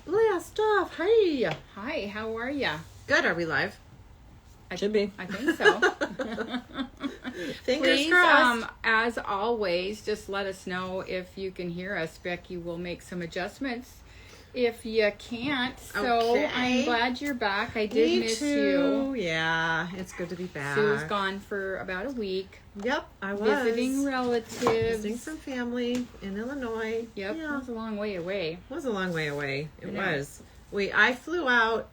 Blast off. Hi. Hi, how are ya? Good. Are we live? Should be. I think so. Fingers Please, crossed. as always, just let us know if you can hear us. Becky will make some adjustments if you can't. So Okay. I'm glad you're back. I did miss you. Yeah, it's good to be back. Sue was gone for about a week. Yep, I was. Visiting relatives. Visiting some family in Illinois. Yep, Yeah. it was a long way away. It was a long way away. It Yeah. was. I flew out,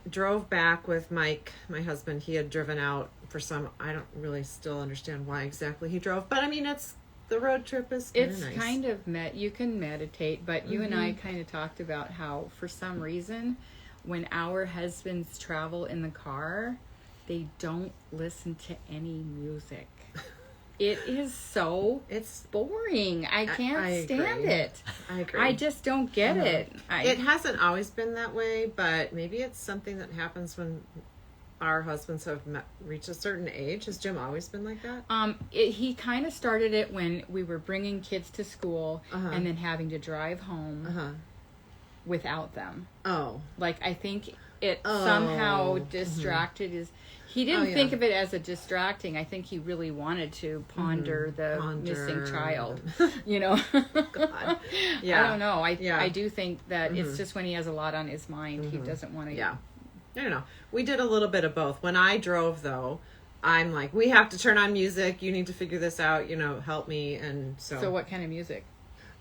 drove back with Mike, my husband. He had driven out for some, I don't really still understand why exactly he drove, but I mean, the road trip is kind of It's nice. kind of you can meditate, but you and I kind of talked about how for some reason when our husbands travel in the car, they don't listen to any music. It is so boring. I can't stand agree. it. I agree. I just don't get it. It hasn't always been that way, but maybe it's something that happens when our husbands have reached a certain age. Has Jim always been like that? He kind of started it when we were bringing kids to school and then having to drive home without them. Oh. Like, I think it somehow distracted his... He didn't think of it as a distracting. I think he really wanted to ponder the missing child. You know? God. Yeah. I don't know. I do think that it's just when he has a lot on his mind, he doesn't want to... Yeah. I don't know. We did a little bit of both. When I drove, though, I'm like, we have to turn on music. You need to figure this out. Help me. And so... So what kind of music?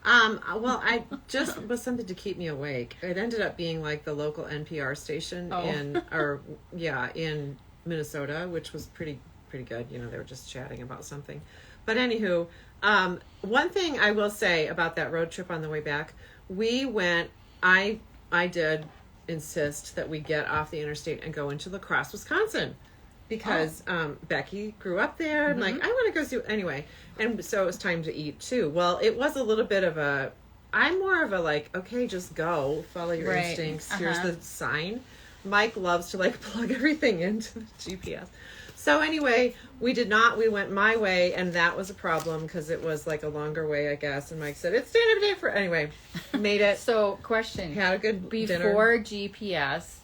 Well, I just was something to keep me awake. It ended up being like the local NPR station in Minnesota, which was pretty good. They were just chatting about something. But anywho, one thing I will say about that road trip on the way back, we went, I did insist that we get off the interstate and go into La Crosse, Wisconsin, because Becky grew up there. I'm like, I want to go see anyway. And so it was time to eat too. Well, it was a little bit of I'm more of a like, okay, just go, follow your instincts. Here's the sign. Mike loves to like plug everything into the GPS. So anyway, we did not. We went my way, and that was a problem because it was like a longer way, I guess. And Mike said, it's stand-up day for... Anyway, made it. So, question. Had a good dinner. Before GPS,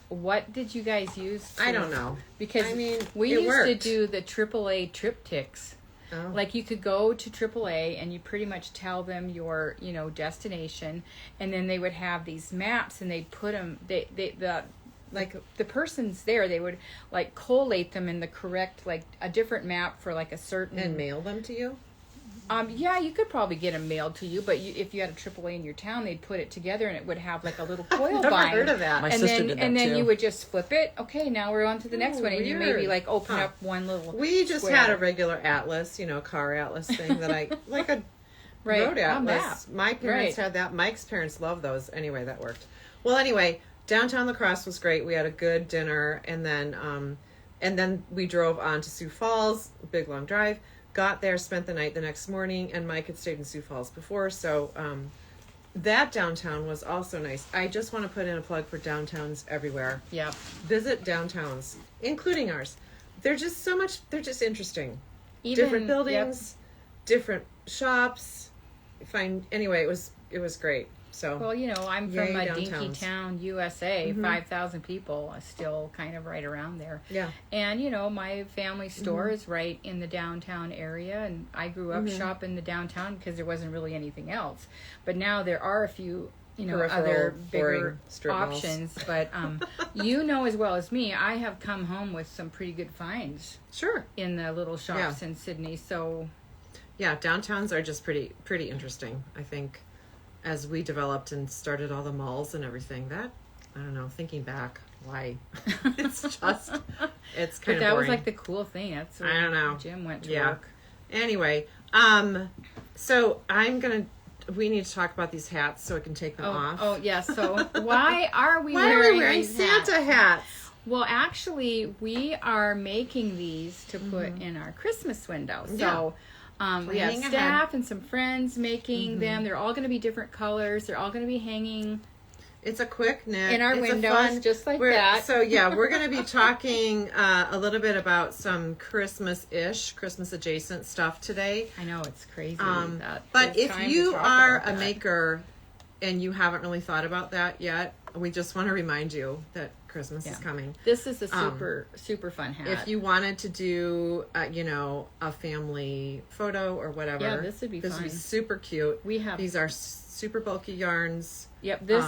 what did you guys use? I don't know. Because we used to do the AAA triptychs. Oh. Like you could go to AAA and you pretty much tell them your, destination, and then they would have these maps and they'd put them, like the person's there, they would like collate them in the correct, like a different map for like a certain... And mail them to you? Yeah, you could probably get them mailed to you, but if you had a AAA in your town, they'd put it together and it would have like a little coil bind. I've never heard of that. My sister did that and then too. you would just flip it. Okay, now we're on to the next one, and you weird. maybe like open up one little... We just square. had a regular atlas, car atlas thing that I... like a road atlas. My parents had that. Mike's parents loved those. Anyway, that worked. Well, anyway... Downtown La Crosse was great. We had a good dinner, and then we drove on to Sioux Falls, big long drive. Got there, spent the night the next morning, and Mike had stayed in Sioux Falls before, so that downtown was also nice. I just want to put in a plug for downtowns everywhere. Yeah. Visit downtowns, including ours. They're just so much. They're just interesting. Different buildings, different shops. Anyway, it was great. So, well, I'm from a dinky downtowns. town, USA, 5,000 people, still kind of right around there. Yeah. And, my family store is right in the downtown area, and I grew up shopping the downtown because there wasn't really anything else. But now there are a few, other bigger options. But, as well as me, I have come home with some pretty good finds. Sure. In the little shops in Sydney, so... Yeah, downtowns are just pretty interesting, I think. As we developed and started all the malls and everything, I don't know, thinking back, why? It's kind of boring. That was like the cool thing. That's where I don't know. Jim went to work. Anyway, so we need to talk about these hats so I can take them off. Oh, yeah. So why are we wearing Santa hats? Well, actually, we are making these to put in our Christmas window. So... we have staff and some friends making them. They're all going to be different colors. They're all going to be hanging. It's a quick knit. In our windows, just like that. So, we're going to be talking a little bit about some Christmas-ish, Christmas-adjacent stuff today. I know, it's crazy. But if you are a maker and you haven't really thought about that yet, we just want to remind you that Christmas is coming. This is a super fun hat. If you wanted to do, a family photo or whatever, this would be fun. This would be super cute. These are super bulky yarns. Yep. This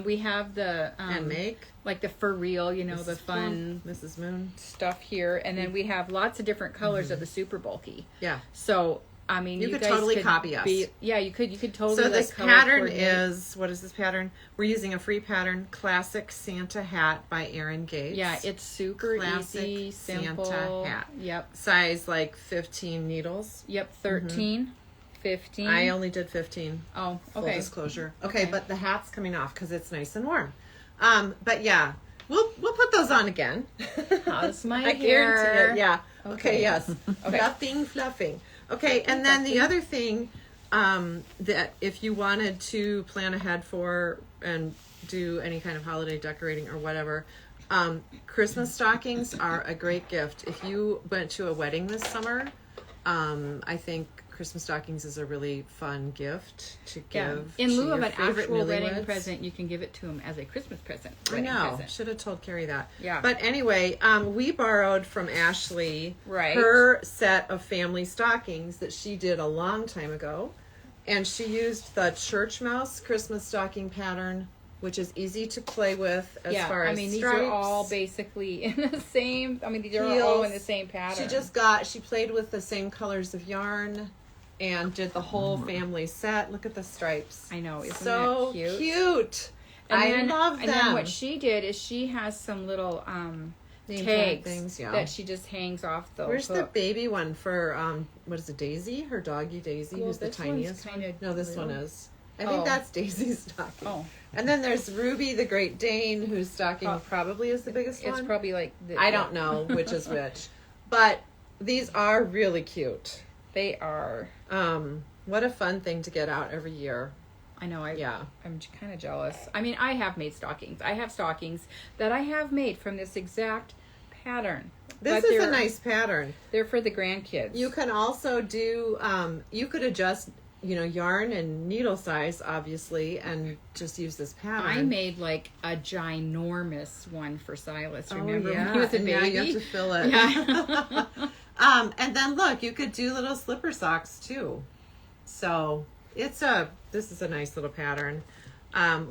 we have the and make like the for real, the fun Mrs. Moon stuff here, and then we have lots of different colors of the super bulky. Yeah. So I mean, you could totally copy us. You could totally. So this pattern is, what is this pattern? We're using a free pattern, Classic Santa Hat by Erin Gates. Yeah, it's super Classic easy, simple. Santa hat. Yep. Size like 15 needles. Yep, 13, 15. I only did 15. Oh, okay. Full disclosure. Okay, but the hat's coming off because it's nice and warm. But yeah, we'll put those on again. How's my I hair? guarantee it. Yeah. Okay, yes. Okay. Fluffing. Okay, and then the other thing that if you wanted to plan ahead for and do any kind of holiday decorating or whatever, Christmas stockings are a great gift. If you went to a wedding this summer, I think Christmas stockings is a really fun gift to give. In lieu of an favorite actual wedding newlyweds. present, you can give it to them as a Christmas present. I know. Should have told Carrie that. Yeah. But anyway, we borrowed from Ashley Right. her set of family stockings that she did a long time ago. And she used the Churchmouse Christmas stocking pattern, which is easy to play with as far as these stripes. are all basically in the same, these are all in the same pattern. She played with the same colors of yarn and did the whole family set. Look at the stripes. I know, isn't so that cute. I love them. And then what she did is she has some little tags things, that she just hangs off the Where's hook. the baby one for, what is it, Daisy? Her doggy Daisy, who's the tiniest one? No, this one is. I think that's Daisy's stocking. Oh. And then there's Ruby, the Great Dane, whose stocking probably is the biggest one. It's probably like... I don't know which is which. But these are really cute. They are. What a fun thing to get out every year. I know. I'm kind of jealous. I have made stockings. I have stockings that I have made from this exact pattern. This is a nice pattern. They're for the grandkids. You can also do, you could adjust, yarn and needle size, obviously, and just use this pattern. I made like a ginormous one for Silas. Remember when he was a baby? Yeah, you have to fill it. Yeah. And then look, you could do little slipper socks too. So this is a nice little pattern.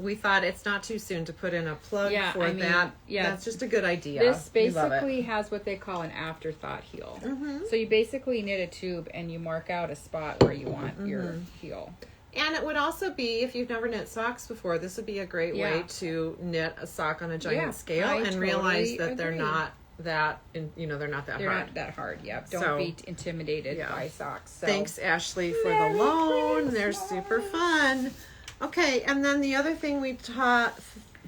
We thought it's not too soon to put in a plug for that. Yeah, that's just a good idea. This basically has what they call an afterthought heel. Mm-hmm. So you basically knit a tube and you mark out a spot where you want your heel. And it would also be, if you've never knit socks before, this would be a great way to knit a sock on a giant scale and realize that they're not that, they're not that hard. They're not that hard, Don't be intimidated by socks. So. Thanks, Ashley, for the loan. They're super fun. Okay, and then the other thing we thought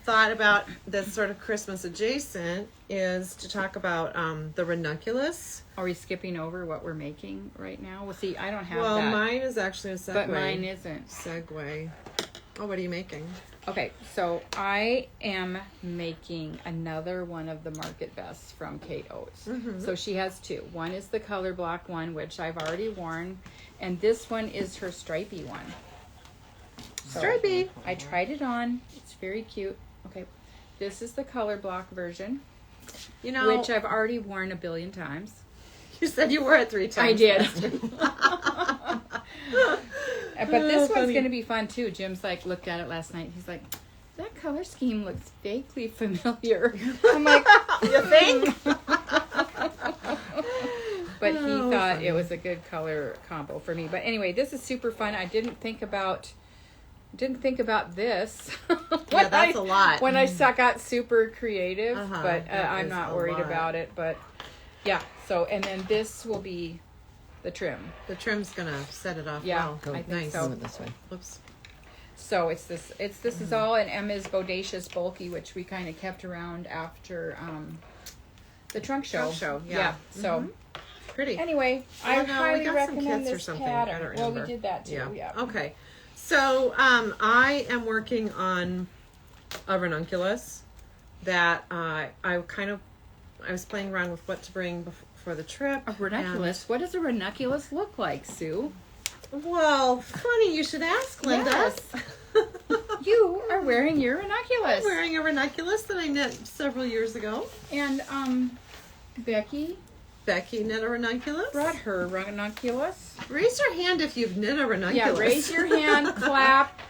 about that's sort of Christmas adjacent is to talk about the ranunculus. Are we skipping over what we're making right now? Well, see, I don't have that. Well, mine is actually a segue. But mine isn't. Segue. Oh, what are you making? Okay, so I am making another one of the market vests from Kate Oates. Mm-hmm. So she has two. One is the color block one, which I've already worn, and this one is her stripey one. So stripey. I tried it on. It's very cute. Okay, this is the color block version, which I've already worn a billion times. You said you wore it 3 times. I did. But this one's going to be fun too. Jim's looked at it last night. He's like, that color scheme looks vaguely familiar. I'm like, you think? But he thought it was a good color combo for me. But anyway, this is super fun. I didn't think about this. That's a lot. When I got super creative, but I'm not worried about it. But yeah, so and then this will be the trim. The trim's gonna set it off well. I think nice. so. This way. Whoops. So this is all in Emma's Bodacious Bulky, which we kind of kept around after the trunk show. Yeah. So pretty. Anyway, I highly recommend this pattern. I don't remember. Well, we did that too. Yeah. Okay. So I am working on a ranunculus that I was playing around with what to bring for the trip. A ranunculus? What does a ranunculus look like, Sue? Well, funny you should ask, Linda. Yes. You are wearing your ranunculus. I'm wearing a ranunculus that I knit several years ago. And Becky knit a ranunculus. brought her ranunculus. Raise your hand if you've knit a ranunculus. Yeah, raise your hand, clap,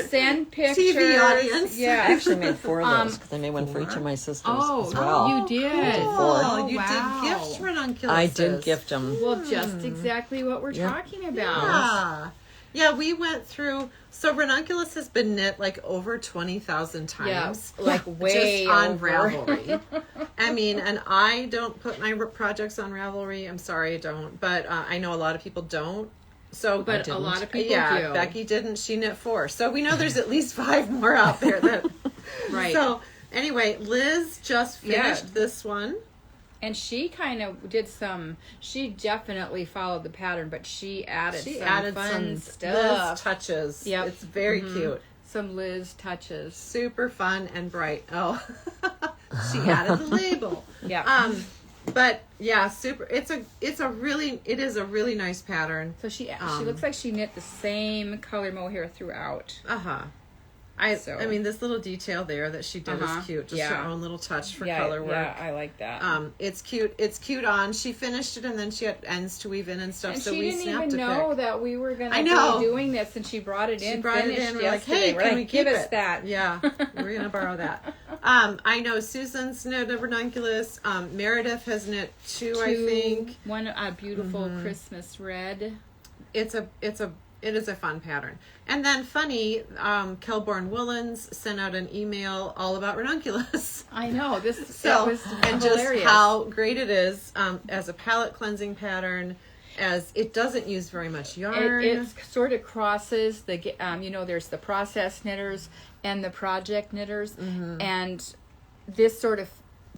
send pictures. TV audience. Yeah, I actually made 4 of those because I made one for each of my sisters as well. you did. Oh, you wow. did gift ranunculus. I did gift them. Well, just exactly what we're talking about. Yeah. Yeah, we went through. So ranunculus has been knit like over 20,000 times. Yeah, like way just on over. Ravelry. I mean, and I don't put my projects on Ravelry. I'm sorry, I don't. But I know a lot of people don't. So, But a lot of people do. Becky didn't. She knit 4. So we know there's at least 5 more out there that. Right. So anyway, Liz just finished this one. And she kind of did she definitely followed the pattern, but she added some fun stuff. Liz touches. Yep. It's very cute. Some Liz touches. Super fun and bright. Oh, she added the label. Yeah. But yeah, super. It is a really nice pattern. So she looks like she knit the same color mohair throughout. I mean, this little detail there that she did is cute. Just her own little touch for color work. Yeah, I like that. It's cute. It's cute on. She finished it and then she had ends to weave in and stuff. And so she we didn't snapped even a know pic. that we were going to be doing this, and she brought it in. She brought it in. We're like, hey, can we give keep us it? that? Yeah, we're gonna borrow that. I know Susan's knit a ranunculus. Meredith has knit two, I think. One a beautiful Christmas red. It is a fun pattern. And then funny, Kelborn Woolens sent out an email all about ranunculus. I know this. So was and hilarious. just how great it is as a palette cleansing pattern. As it doesn't use very much yarn. It sort of crosses the there's the process knitters and the project knitters, and this sort of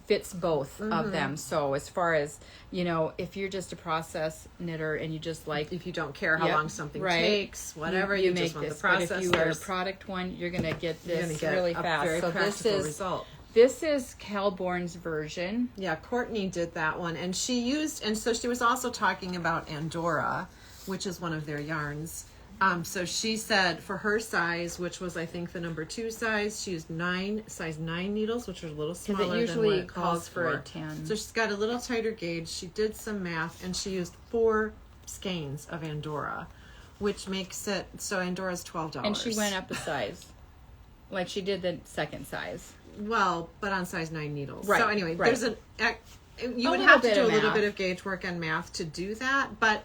fits both of them. So as far as if you're just a process knitter and you just like, if you don't care how long something takes, whatever, you make just want this. the process. But if you are a product one, you're gonna get this really fast. Very so practical result. This is Kelborn's version. Yeah, Courtney did that one, and she was also talking about Andorra, which is one of their yarns. So she said for her size, which was I think the number 2 size, she used size 9 needles, which are a little smaller it usually than what it calls for a 10. So she's got a little tighter gauge. She did some math, and she used 4 skeins of Andorra, which makes it so Andorra's $12. And she went up a size, like she did the second size. Well, but on size 9 needles. Right. So anyway, right. You would have to do a little bit of gauge work and math to do that, but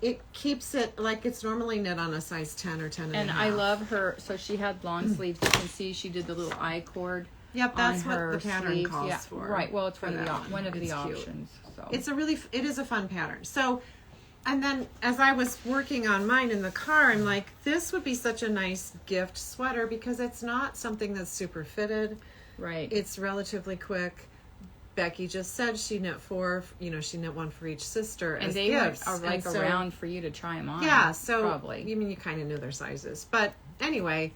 it keeps it like it's normally knit on a size 10 or 10 and a half. I love her. So she had long sleeves. You can see she did the little I cord. Yep, that's on what her the pattern sleeves. calls yeah. for. Right. Well, it's one of the It's cute. options. So It is a fun pattern. So, and then as I was working on mine in the car, I'm like, this would be such a nice gift sweater because it's not something that's super fitted. right. It's relatively quick. Becky just said she knit 4, she knit one for each sister and as they gifts. are like around for you to try them on. Yeah, so probably. you kind of knew their sizes. But anyway,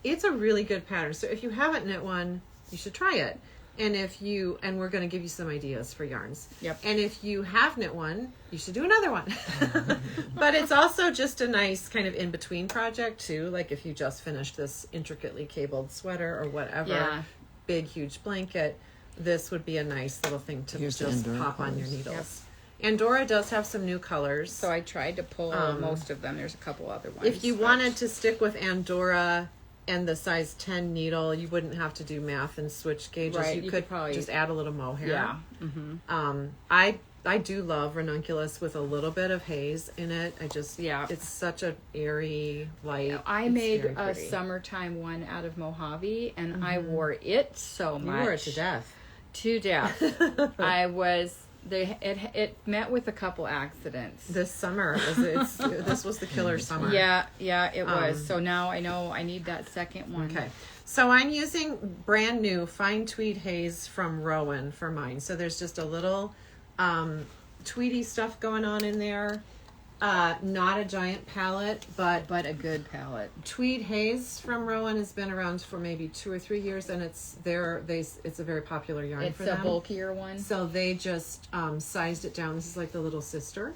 it's a really good pattern. So if you haven't knit one, you should try it. And and we're going to give you some ideas for yarns. Yep. And if you have knit one, you should do another one. But it's also just a nice kind of in-between project too. Like if you just finished this intricately cabled sweater or whatever, big, huge blanket, this would be a nice little thing to just pop on your needles. Yep. Andorra does have some new colors. So I tried to pull most of them. There's a couple other ones. If you wanted to stick with Andorra and the size 10 needle, you wouldn't have to do math and switch gauges. Right, you could probably just add a little mohair. Yeah. Mm-hmm. I do love ranunculus with a little bit of haze in it. It's such a airy, light. I made a summertime one out of Mojave, and I wore it so much. You wore it to death. To death. It met with a couple accidents. This summer, this was the killer summer. Yeah, it was. So now I know I need that second one. Okay. So I'm using brand new fine tweed haze from Rowan for mine. So there's just a little tweedy stuff going on in there. Not a giant palette, but a good palette. Tweed Haze from Rowan has been around for maybe 2 or 3 years, and it's a very popular yarn for them. It's a bulkier one. So they just sized it down. This is like the little sister,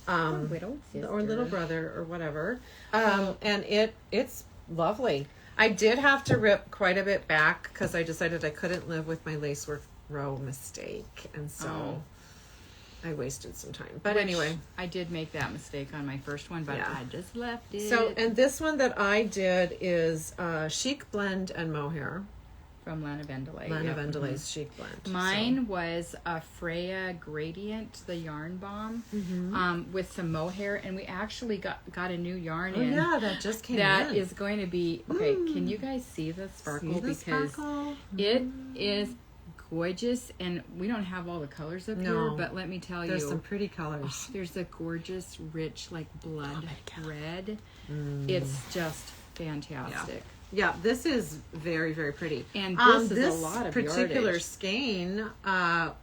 little sister. or little brother, or whatever. And it's lovely. I did have to rip quite a bit back because I decided I couldn't live with my lacework row mistake, and so I wasted some time. But anyway, I did make that mistake on my first one, but I just left it. So, and this one that I did is Chic Blend and Mohair. From Lana Vendelay. Lana Vendelay's Chic Blend. Mine was a Freya Gradient, the yarn bomb, with some mohair, and we actually got a new yarn in. Yeah, that just came in. That is going to be, okay, can you guys see the sparkle? It is gorgeous, and we don't have all the colors up here, but let me tell you. There's some pretty colors. There's a gorgeous, rich, like blood red. It's just fantastic. Yeah, this is very, very pretty. And this is a lot of particular yardage. skein,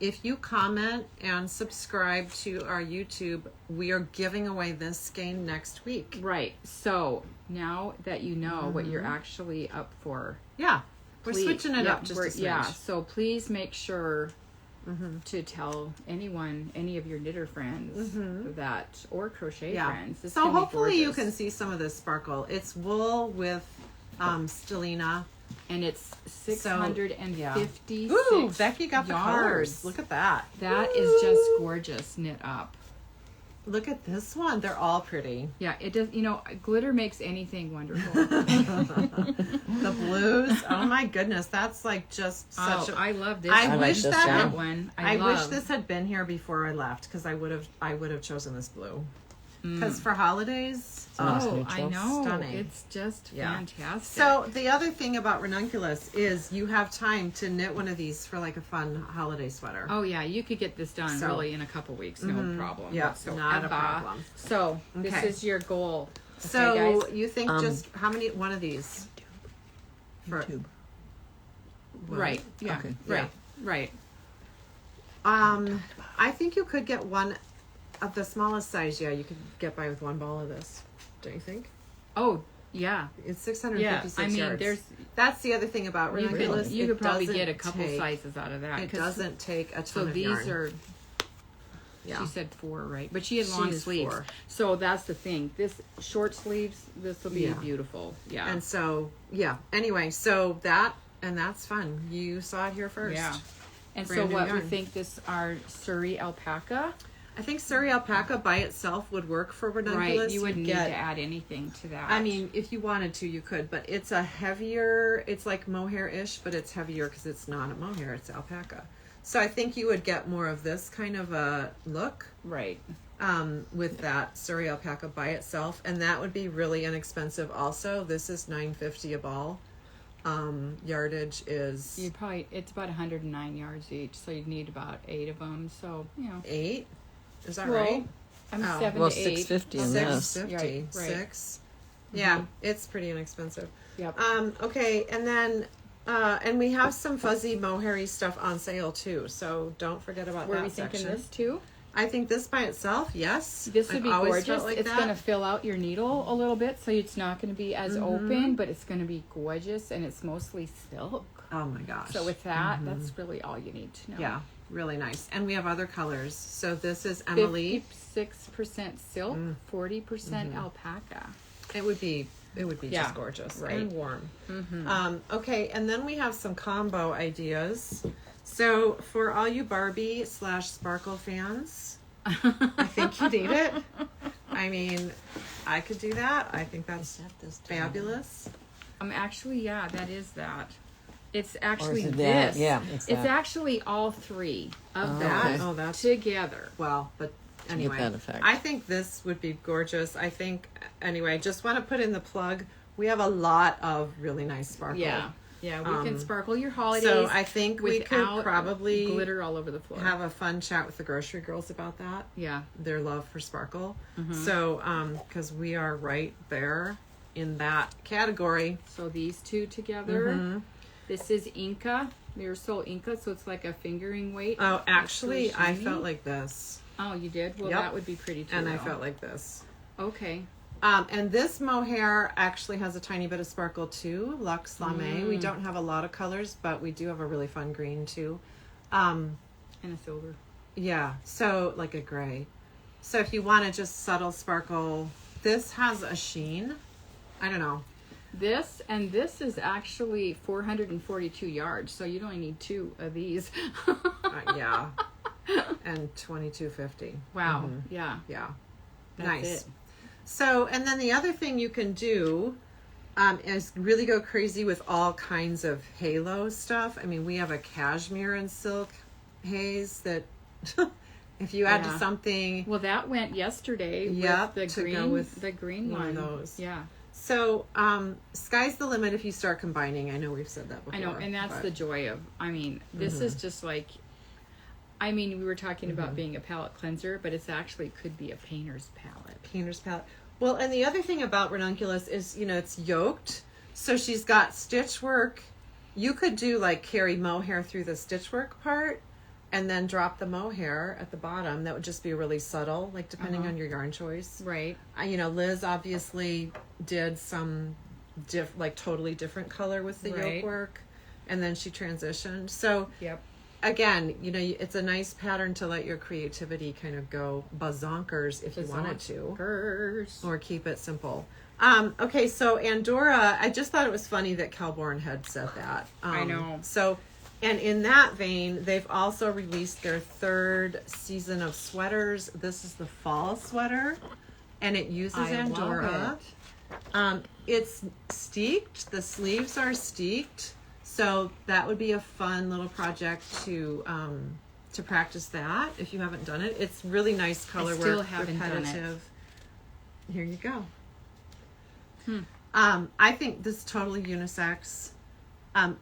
if you comment and subscribe to our YouTube, we are giving away this skein next week. Right. So now that you know what you're actually up for. Yeah. We're switching it up just a smidge. Yeah, so please make sure to tell anyone, any of your knitter friends that, or crochet friends. This so hopefully you can see some of this sparkle. It's wool with stellina, and it's 656 Ooh, Becky got the yards. colors. Look at that. That is just gorgeous knit up. Look at this one. They're all pretty. Yeah, it does. You know, glitter makes anything wonderful. The blues. Oh my goodness, that's like just such. I love this. I wish this that one. I wish this had been here before I left because I would have chosen this blue. Because for holidays, I know. Stunning. It's just fantastic. So the other thing about Ranunculus is you have time to knit one of these for like a fun holiday sweater. Oh yeah, you could get this done really in a couple weeks, no problem. Yeah, not a problem. So this is your goal. Okay, So guys? you think just how many? One of these. YouTube. Right. Yeah. Okay. Right. Right. I think you could get one of the smallest size. Yeah, you could get by with one ball of this. Don't you think? Oh yeah. It's 656 I mean, yards. That's the other thing about Ranunculus. You could probably get a couple sizes out of that. It doesn't take a ton So of these yarn. are. Yeah. She said 4, right? But she had long is sleeves. 4. So that's the thing. This short sleeves, this will be beautiful. Yeah. And so, anyway, so that's fun. You saw it here first. Yeah. And Brand so new what we yarn. think this are Suri Alpaca. I think Suri Alpaca by itself would work for Ranunculus. Right. You wouldn't need to add anything to that. I mean, if you wanted to, you could, but it's a heavier, it's like mohair-ish, but it's heavier because it's not a mohair, it's alpaca. So I think you would get more of this kind of a look. Right. With that Suri Alpaca by itself, and that would be really inexpensive also. This is $9.50 a ball. Yardage is It's about 109 yards each, so you'd need about 8 of them. So 8. Is that well, right? I'm 7 Well, to 8. $6.50 in this. 650. Right. 6. Yeah, it's pretty inexpensive. Yep. Okay, and then and we have some fuzzy mohair-y stuff on sale too. So don't forget about Were that we thinking section. this too? I think this by itself, yes. This would be I've always gorgeous. felt like It's that. going to fill out your needle a little bit, so it's not going to be as open, but it's going to be gorgeous, and it's mostly silk. Oh my gosh. So with that, that's really all you need to know. Yeah, really nice. And we have other colors. So this is Amelie. 56% silk, 40% alpaca. It would be just gorgeous, right. and warm. Okay, and then we have some combo ideas. So for all you Barbie / Sparkle fans, I think you need it. I mean, I could do that. I think that's fabulous. Actually, that is that. It's actually it this. that? Yeah, it's that. actually all 3 of that okay. Oh, that's together. well, but anyway, that effect. I think this would be gorgeous. I think anyway. Just want to put in the plug. We have a lot of really nice sparkle. Yeah, we can sparkle your holidays. So I think we could without probably glitter all over the floor. have a fun chat with the grocery girls about that. Yeah. Their love for sparkle. So, because we are right there in that category. So these 2 together. This is Inka, Mirasol Inka, so it's like a fingering weight. Oh, actually, It's really I shiny. felt like this. Oh, you did? Well, Yep. that would be pretty too. And I though. felt like this. Okay. And this mohair actually has a tiny bit of sparkle too, Luxe Lame. We don't have a lot of colors, but we do have a really fun green too. And a silver. Yeah, so like a gray. So if you want to just subtle sparkle, this has a sheen. I don't know. This is actually 442 yards, so you'd only need 2 of these. Yeah. And $22.50. Wow. Mm-hmm. Yeah. Yeah. That's Nice. it. So, and then the other thing you can do is really go crazy with all kinds of halo stuff. I mean, we have a cashmere and silk haze that if you add to something. Well, that went yesterday Yep, with to the green, go with the green one one. of those. Yeah. So, sky's the limit if you start combining. I know we've said that before. I know, and that's the joy of, I mean, this is just like, I mean, we were talking about being a palette cleanser, but it's actually could be a painter's palette. Painter's palette. Well, and the other thing about Ranunculus is, it's yoked. So she's got stitch work. You could do like carry mohair through the stitch work part and then drop the mohair at the bottom. That would just be really subtle, like depending on your yarn choice. Right. Liz obviously did some totally different color with the yoke work, and then she transitioned. So again, it's a nice pattern to let your creativity kind of go bazonkers if you wanted to, or keep it simple. Okay, so Andorra, I just thought it was funny that Calborn had said that. I know. So, and in that vein, they've also released their 3rd season of sweaters. This is the fall sweater, and it uses Andorra. It's steeked. The sleeves are steeked. So that would be a fun little project to practice that if you haven't done it. It's really nice color work. Still haven't repetitive. done it. Here you go. I think this is totally unisex.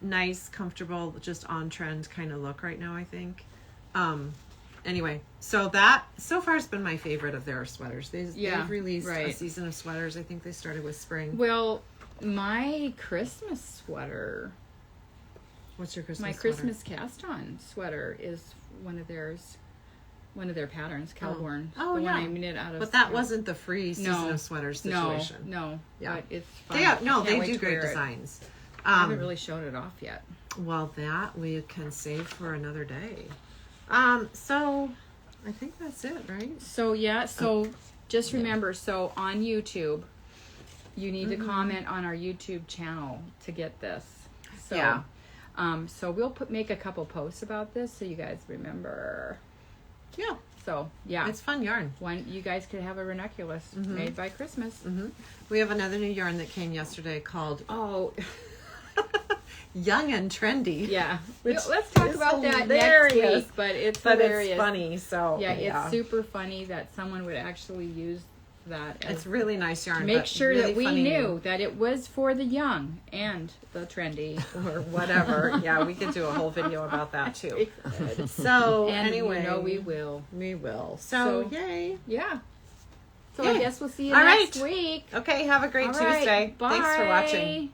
Nice, comfortable, just on trend kind of look right now, I think. Anyway, so that so far has been my favorite of their sweaters. They've released a season of sweaters. I think they started with spring. Well, my Christmas sweater. What's your Christmas My sweater? Christmas cast-on sweater is one of their patterns, Calborn. Oh, the yeah. one I made out of. But that wasn't the free season of sweaters situation. No. Yeah. But it's fun. They wait do to great wear it. designs. I haven't really shown it off yet. Well, that we can save for another day. So I think that's it, right? So just remember, so on YouTube, you need to comment on our YouTube channel to get this. So, so we'll make a couple posts about this so you guys remember. Yeah. So it's fun yarn. You guys could have a ranunculus made by Christmas. We have another new yarn that came yesterday called Young and Trendy. Yeah. Which let's talk about that next week. But it's hilarious. It's funny. So it's super funny that someone would actually use that. It's really nice yarn. Make sure really that we knew that it was for the young and the trendy or whatever. Yeah, we could do a whole video about that too. So and anyway, we will. We will. So yay. Yeah. So Yeah. I guess we'll see you All next right. week. Okay, have a great Tuesday. Bye. Thanks for watching.